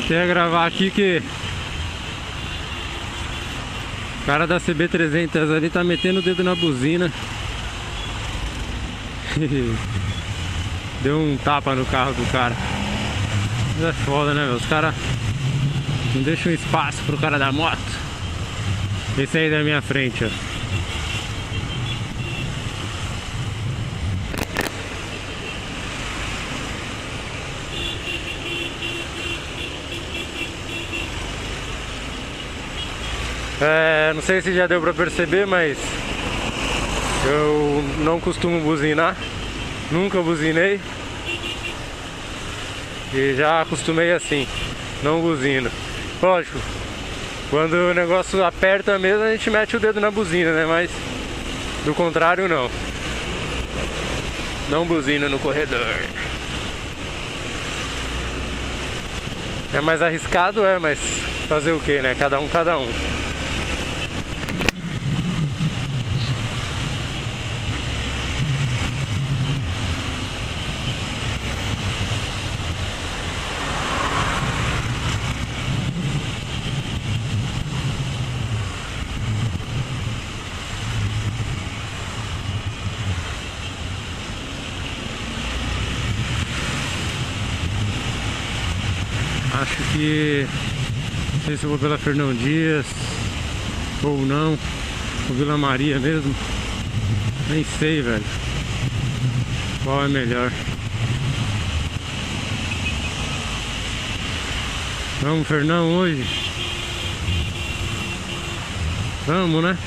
Quer gravar aqui que o cara da CB300 ali tá metendo o dedo na buzina. Deu um tapa no carro do cara. Mas é foda, né, meu? Os caras não deixam espaço pro cara da moto. Esse aí da minha frente, ó. Não sei se já deu pra perceber, mas eu não costumo buzinar. Nunca buzinei. E já acostumei assim, não buzino. Lógico, quando o negócio aperta mesmo, a gente mete o dedo na buzina, né? Mas do contrário, não. Não buzina no corredor. É mais arriscado, mas fazer o que, né? Cada um, cada um. Acho que não sei se eu vou pela Fernão Dias ou não, ou Vila Maria mesmo. Nem sei, velho, qual é melhor. Vamos, Fernão, hoje? Vamos, né?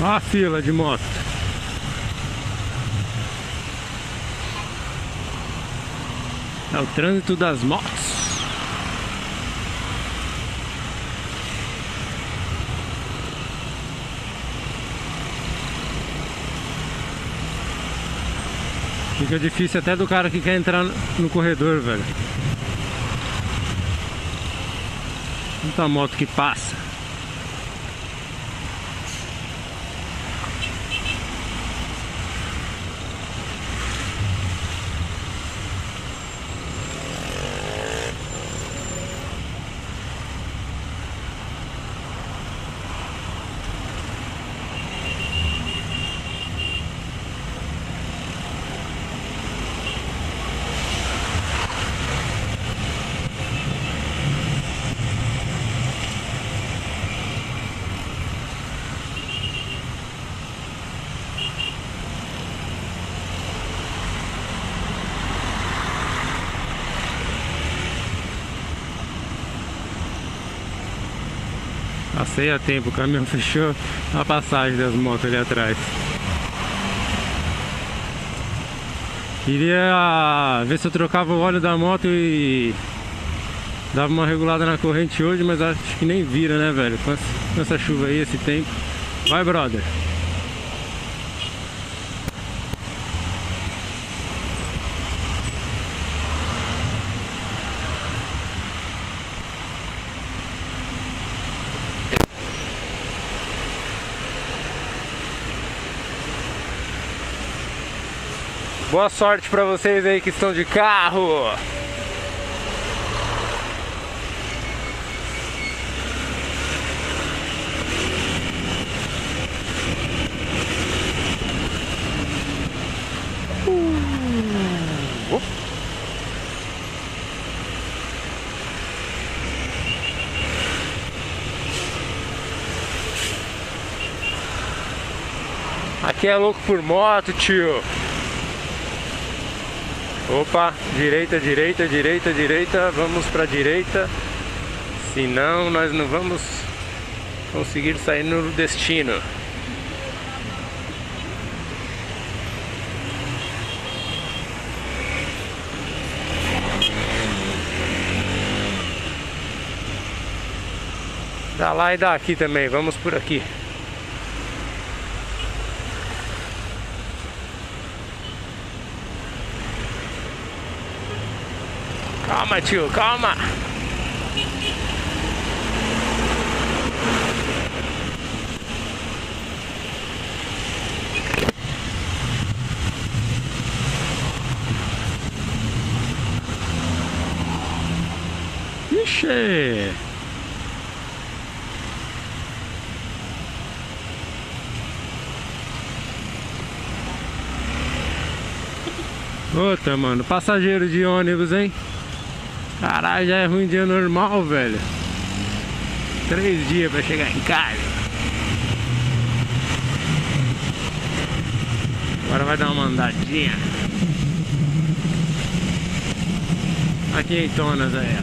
Olha a fila de moto. É o trânsito das motos. Fica difícil até do cara que quer entrar no corredor, velho. Muita moto que passa. Passei a tempo, o caminhão fechou a passagem das motos ali atrás. Queria ver se eu trocava o óleo da moto e dava uma regulada na corrente hoje, mas acho que nem vira, né, velho? Com essa chuva aí, esse tempo. Vai, brother! Boa sorte pra vocês aí que estão de carro. Aqui é louco por moto, tio. Opa, direita, direita, direita, direita. Vamos pra direita. Senão nós não vamos conseguir sair no destino. Dá lá e dá aqui também, vamos por aqui. Calma, tio, calma. Ixi. Outra, mano, passageiro de ônibus, hein? Caralho, já é ruim dia normal, velho. 3 dias pra chegar em casa. Agora vai dar uma andadinha. Aqui em Tonas aí, ó.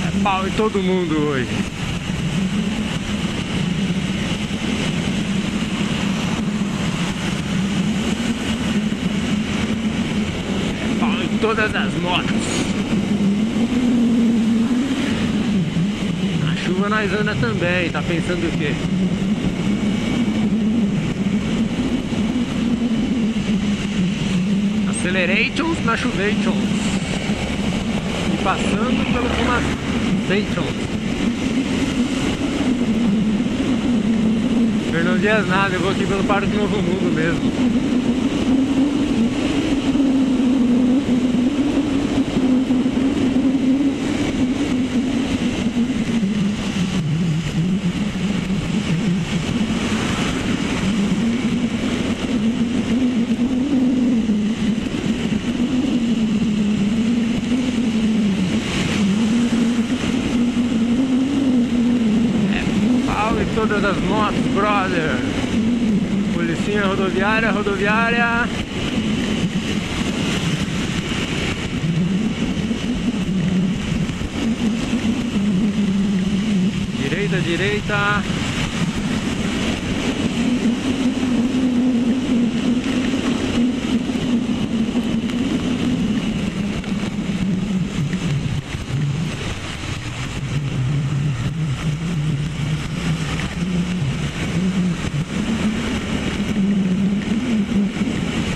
É pau em todo mundo hoje. Todas as motos. Na chuva nós anda também, tá pensando o quê? Accelerations na chuvations. E passando pelo fumacetions. Fernão Dias nada, eu vou aqui pelo Parque Novo Mundo mesmo. Todas as motos, brother. Policinha rodoviária, rodoviária. Direita, direita.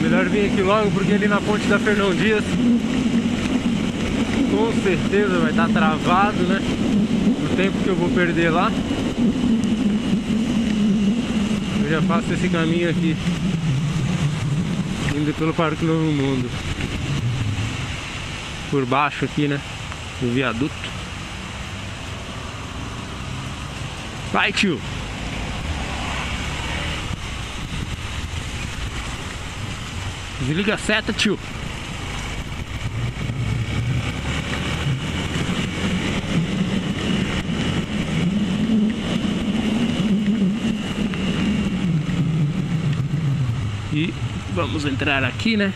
Melhor vir aqui logo porque ali na ponte da Fernão Dias com certeza vai estar travado, né? O tempo que eu vou perder lá. Eu já faço esse caminho aqui indo pelo Parque Novo Mundo, por baixo aqui, né? Do viaduto. Vai, tio! Desliga a seta, tio. E vamos entrar aqui, né?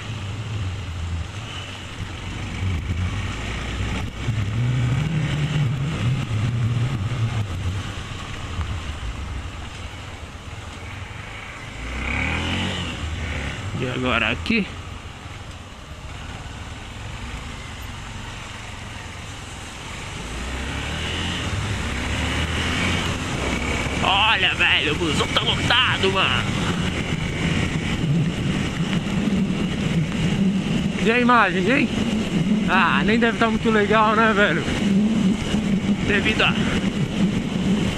E agora aqui. Olha, velho, o busão tá lotado, mano. E a imagem, hein? Ah, nem deve estar muito legal, né, velho? Devido a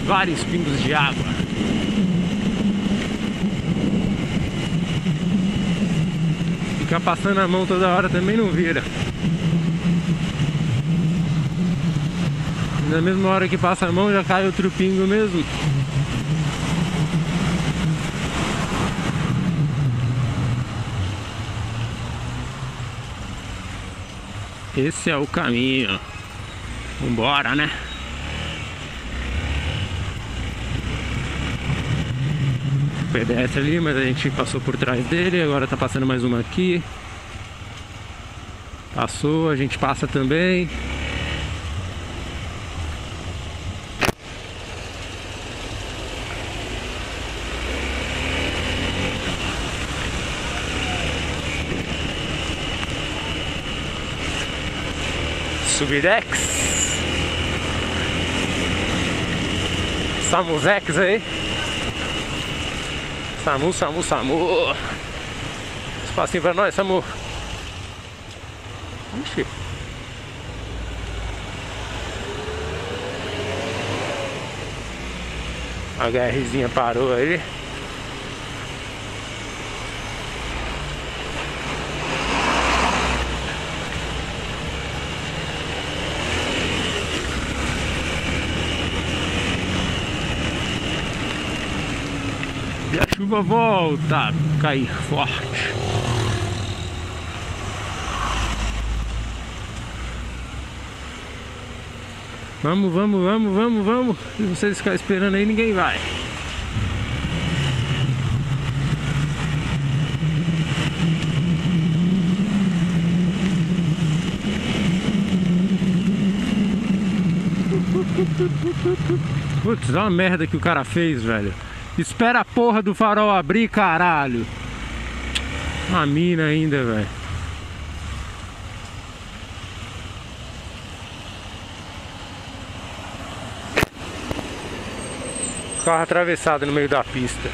vários pingos de água. Ficar passando a mão toda hora também não vira. Na mesma hora que passa a mão já cai outro pingo mesmo. Esse é o caminho. Vambora, né? Pedestre ali, mas a gente passou por trás dele. Agora tá passando mais uma aqui. Passou, a gente passa também. Subidex. Samuzex aí. Samu. Espacinho pra nós, Samu. Ixi. A HRzinha parou aí. E a chuva volta a cair forte. Vamos. Se vocês ficarem esperando aí, ninguém vai. Putz, olha a merda que o cara fez, velho. Espera a porra do farol abrir, caralho. Uma mina ainda, velho. Carro atravessado no meio da pista.